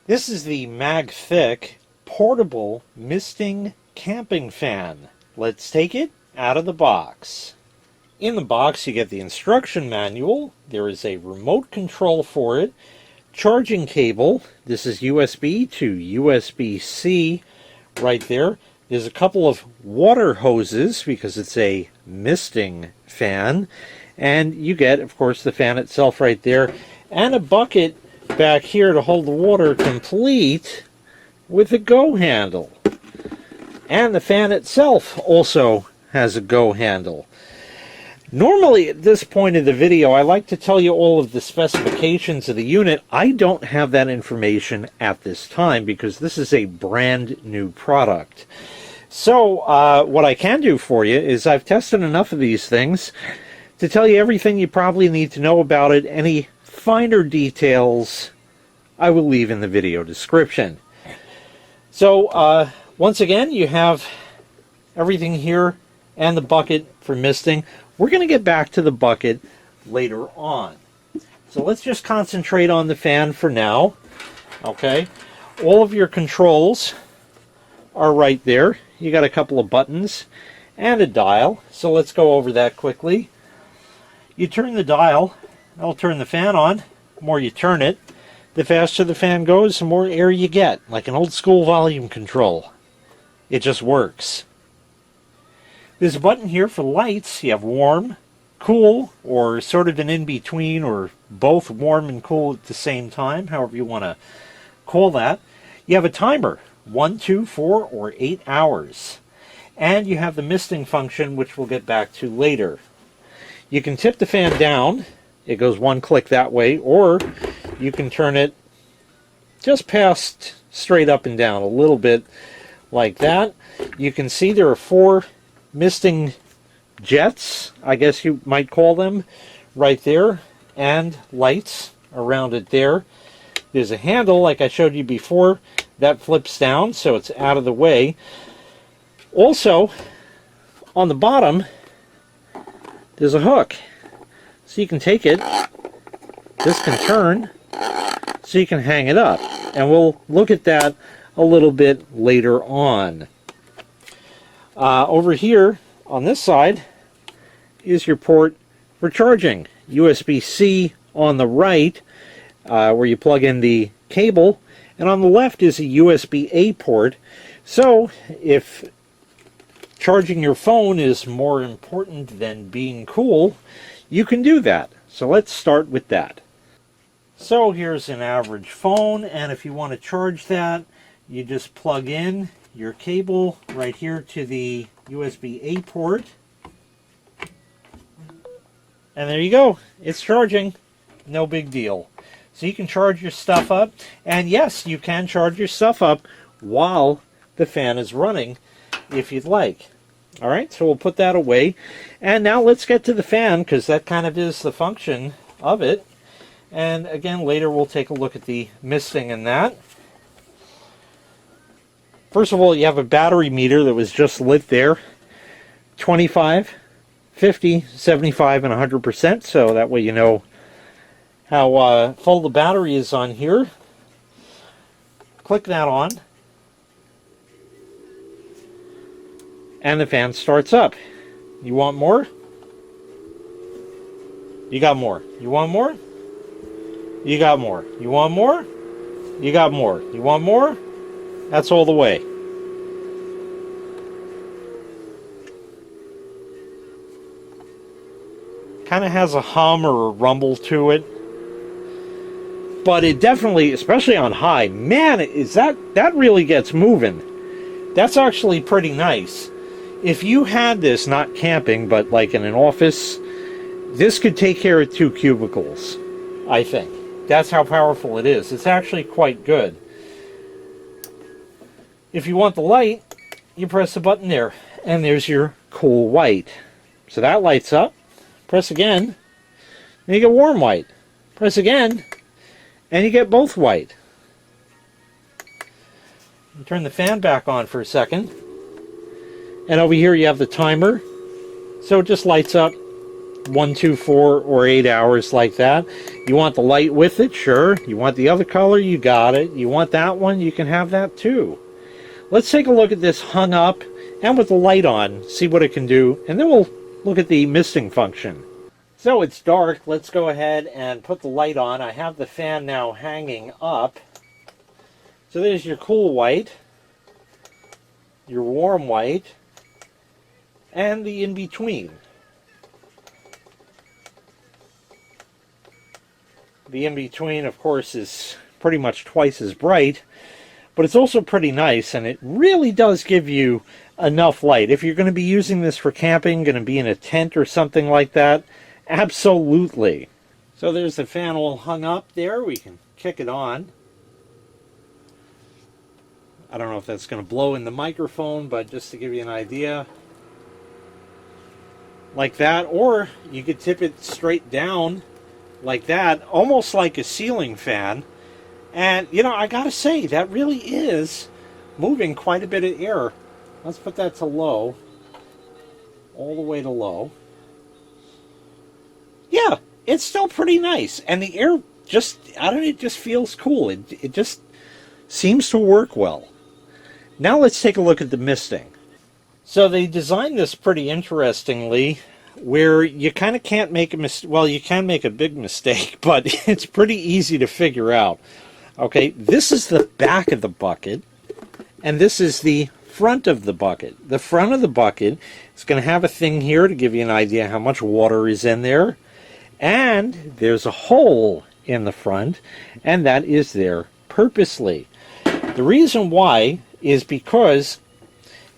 This is the MAGTHIC portable misting camping fan. Let's take it out of the box. In the box you get the instruction manual. There is a remote control for it, charging cable. This is USB to USB-C right there. There's a couple of water hoses because it's a misting fan. And you get, of course, the fan itself right there and a bucket back here to hold the water, complete with a go handle. And the fan itself also has a go handle. Normally at this point of the video I like to tell you all of the specifications of the unit. I don't have that information at this time because this is a brand new product. So what I can do for you is I've tested enough of these things to tell you everything you probably need to know about it. Any finer details I will leave in the video description. So once again, you have everything here and the bucket for misting. We're going to get back to the bucket later on. So let's just concentrate on the fan for now. Okay, all of your controls are right there. You got a couple of buttons and a dial. So let's go over that quickly. You turn the dial, that'll turn the fan on. The more you turn it, the faster the fan goes, the more air you get, like an old school volume control. It just works. There's a button here for lights. You have warm, cool, or sort of an in-between, or both warm and cool at the same time, however you want to call that. You have a timer, 1, 2, 4, or 8 hours. And you have the misting function, which we'll get back to later. You can tip the fan down. It goes one click that way, or you can turn it just past straight up and down a little bit like that. You can see there are 4 misting jets, I guess you might call them, right there, and lights around it there. There's a handle, like I showed you before, that flips down so it's out of the way. Also, on the bottom, there's a hook. So you can take it, this can turn, so you can hang it up. And we'll look at that a little bit later on. Over here, on this side, is your port for charging. USB-C on the right, where you plug in the cable, and on the left is a USB-A port. So, if charging your phone is more important than being cool, you can do that. So let's start with that. So here's an average phone, and if you want to charge that, you just plug in your cable right here to the USB-A port. And there you go. It's charging. No big deal. So you can charge your stuff up. And yes, you can charge your stuff up while the fan is running if you'd like. Alright, so we'll put that away. And now let's get to the fan, because that kind of is the function of it. And again, later we'll take a look at the misting and that. First of all, you have a battery meter that was just lit there. 25, 50, 75, and 100%. So that way you know how full the battery is on here. Click that on. And the fan starts up. You want more? You got more. You want more? You got more. You want more? You got more. You want more? That's all the way. Kind of has a hum or a rumble to it. But it definitely, especially on high, man, is that really gets moving. That's actually pretty nice. If you had this, not camping, but like in an office, this could take care of 2 cubicles, I think. That's how powerful it is. It's actually quite good. If you want the light, you press the button there, and there's your cool white. So that lights up. Press again, and you get warm white. Press again, and you get both white. You turn the fan back on for a second. And over here you have the timer. So it just lights up 1, 2, 4, or 8 hours like that. You want the light with it? Sure. You want the other color? You got it. You want that one? You can have that too. Let's take a look at this hung up and with the light on, see what it can do, and then we'll look at the misting function. So it's dark. Let's go ahead and put the light on. I have the fan now hanging up. So there's your cool white, your warm white, and the in-between. The in-between, of course, is pretty much twice as bright, but it's also pretty nice, and it really does give you enough light. If you're going to be using this for camping, going to be in a tent or something like that, absolutely. So there's the fan all hung up there. We can kick it on. I don't know if that's going to blow in the microphone, but just to give you an idea, like that. Or you could tip it straight down like that, almost like a ceiling fan. And, you know, I gotta say, that really is moving quite a bit of air. Let's put that to low. All the way to low. Yeah, it's still pretty nice. And the air just, I don't know, it just feels cool. It just seems to work well. Now let's take a look at the misting. So they designed this pretty interestingly, where you kind of can't make a mistake. Well, you can make a big mistake, but it's pretty easy to figure out. Okay, this is the back of the bucket, and this is the front of the bucket. The front of the bucket is going to have a thing here to give you an idea how much water is in there, and there's a hole in the front, and that is there purposely. The reason why is because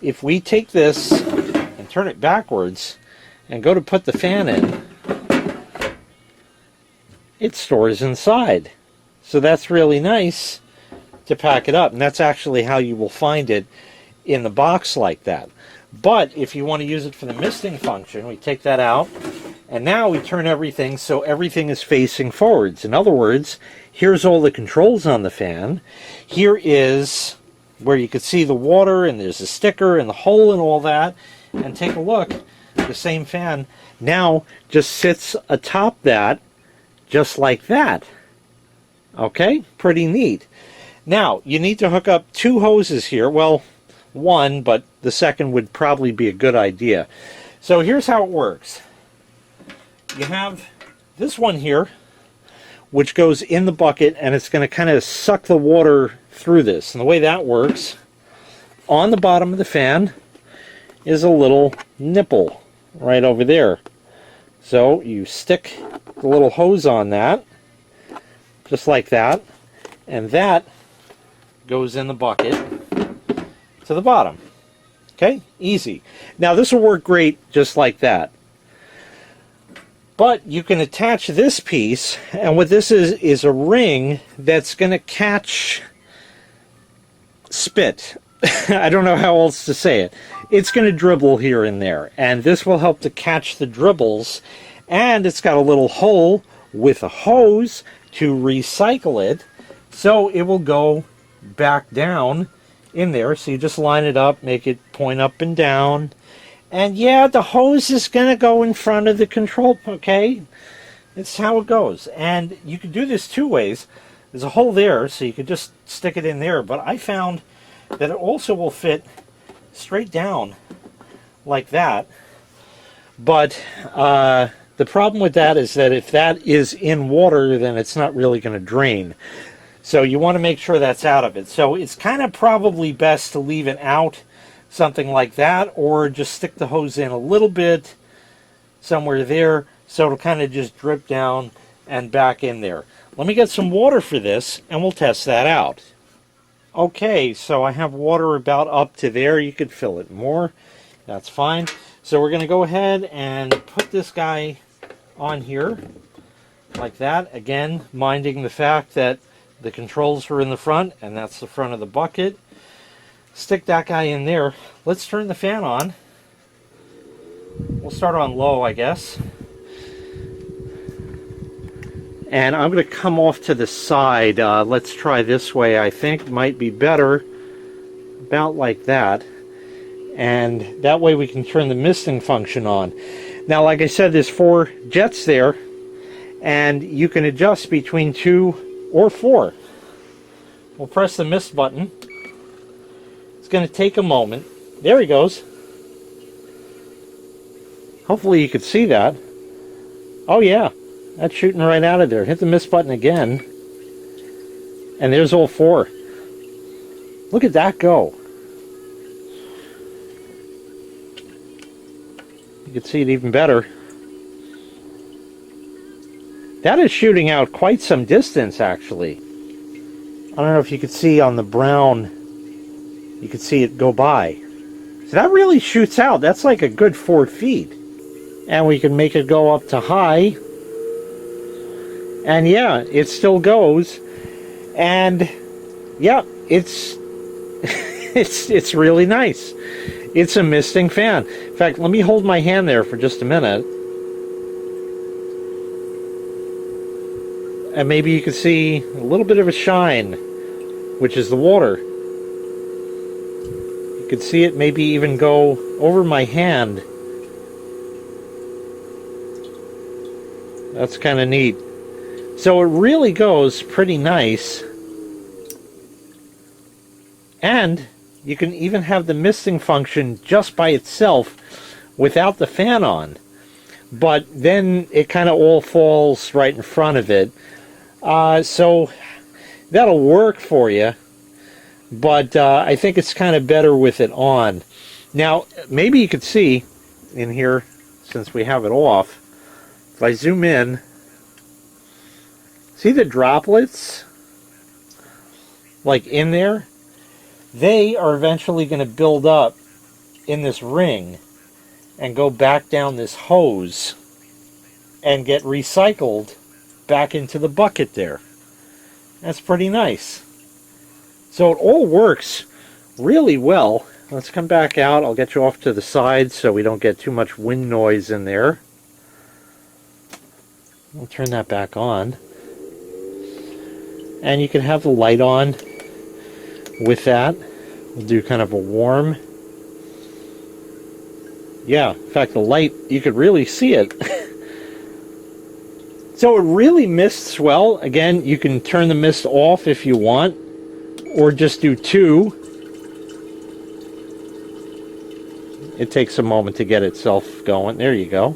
if we take this and turn it backwards and go to put the fan in, it stores inside. So that's really nice to pack it up, and that's actually how you will find it in the box like that. But if you want to use it for the misting function, we take that out, and now we turn everything so everything is facing forwards. In other words, here's all the controls on the fan. Here is where you could see the water, and there's a sticker and the hole and all that. And take a look, the same fan now just sits atop that, just like that. Okay, pretty neat. Now, you need to hook up 2 hoses here. Well, 1, but the second would probably be a good idea. So here's how it works. You have this one here, which goes in the bucket, and it's going to kind of suck the water through this. And the way that works, on the bottom of the fan is a little nipple right over there. So you stick the little hose on that, just like that, and that goes in the bucket to the bottom. Okay, easy. Now this will work great just like that. But you can attach this piece, and what this is a ring that's going to catch spit. I don't know how else to say it. It's going to dribble here and there, and this will help to catch the dribbles, and it's got a little hole with a hose to recycle it, so it will go back down in there. So you just line it up, make it point up and down, and yeah, the hose is going to go in front of the control. Okay, it's how it goes. And you can do this 2 ways. There's a hole there, so you could just stick it in there, but I found that it also will fit straight down like that. But the problem with that is that if that is in water, then it's not really going to drain. So you want to make sure that's out of it. So it's kind of probably best to leave it out, something like that, or just stick the hose in a little bit somewhere there, so it'll kind of just drip down and back in there. Let me get some water for this, and we'll test that out. Okay, so I have water about up to there. You could fill it more. That's fine. So we're going to go ahead and put this guy on here like that. Again, minding the fact that the controls are in the front, and that's the front of the bucket. Stick that guy in there. Let's turn the fan on. We'll start on low, I guess. And I'm going to come off to the side. Let's try this way. I think might be better. About like that. And that way we can turn the misting function on. Now, like I said, there's 4 jets there, and you can adjust between 2 or 4. We'll press the mist button. It's going to take a moment. There he goes. Hopefully you could see that. Oh yeah, that's shooting right out of there. Hit the mist button again, and there's all 4. Look at that go. You can see it even better. That is shooting out quite some distance, actually. I don't know if you could see on the brown, you could see it go by. So that really shoots out. That's like a good 4 feet. And we can make it go up to high. And yeah, it still goes. And yeah, it's it's really nice. It's a misting fan. In fact, let me hold my hand there for just a minute. And maybe you can see a little bit of a shine, which is the water. You can see it maybe even go over my hand. That's kind of neat. So it really goes pretty nice. And you can even have the misting function just by itself without the fan on. But then it kind of all falls right in front of it. So that'll work for you. But I think it's kind of better with it on. Now, maybe you could see in here, since we have it off, if I zoom in, see the droplets? Like in there? They are eventually going to build up in this ring and go back down this hose and get recycled back into the bucket there. That's pretty nice. So it all works really well. Let's come back out. I'll get you off to the side so we don't get too much wind noise in there. I'll turn that back on. And you can have the light on with that. We'll do kind of a warm. Yeah, in fact, the light, you could really see it. So it really mists well. Again, you can turn the mist off if you want, or just do 2. It takes a moment to get itself going. There you go.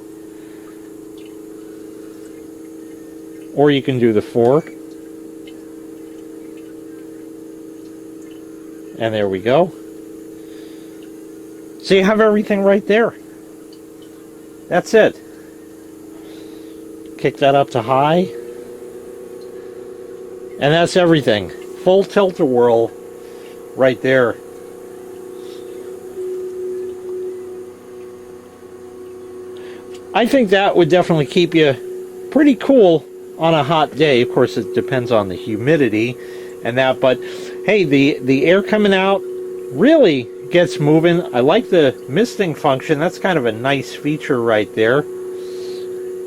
Or you can do the 4. And there we go. So you have everything right there. That's it. Kick that up to high. And that's everything. Full tilt-a-whirl right there. I think that would definitely keep you pretty cool on a hot day. Of course, it depends on the humidity and that, but hey, the air coming out really gets moving. I like the misting function. That's kind of a nice feature right there.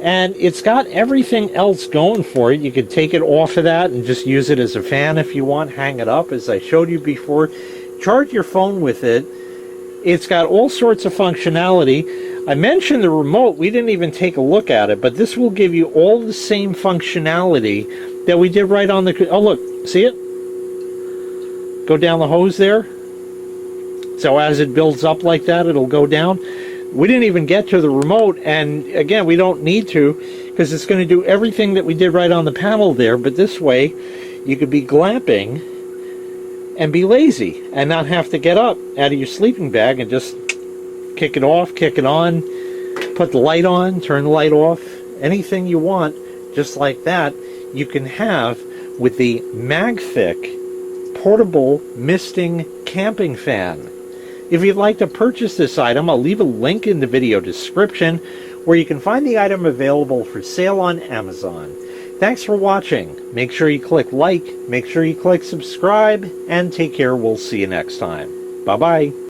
And it's got everything else going for it. You could take it off of that and just use it as a fan if you want. Hang it up, as I showed you before. Charge your phone with it. It's got all sorts of functionality. I mentioned the remote. We didn't even take a look at it, but this will give you all the same functionality that we did right on the... Oh, look. See it? Go down the hose there. So as it builds up like that, it'll go down. We didn't even get to the remote, and again, we don't need to, because it's going to do everything that we did right on the panel there. But this way, you could be glamping and be lazy and not have to get up out of your sleeping bag and just kick it off, kick it on, put the light on, turn the light off. Anything you want, just like that, you can have with the MAGTHIC portable misting camping fan. If you'd like to purchase this item, I'll leave a link in the video description where you can find the item available for sale on Amazon. Thanks for watching. Make sure you click like, make sure you click subscribe, and take care. We'll see you next time. Bye-bye.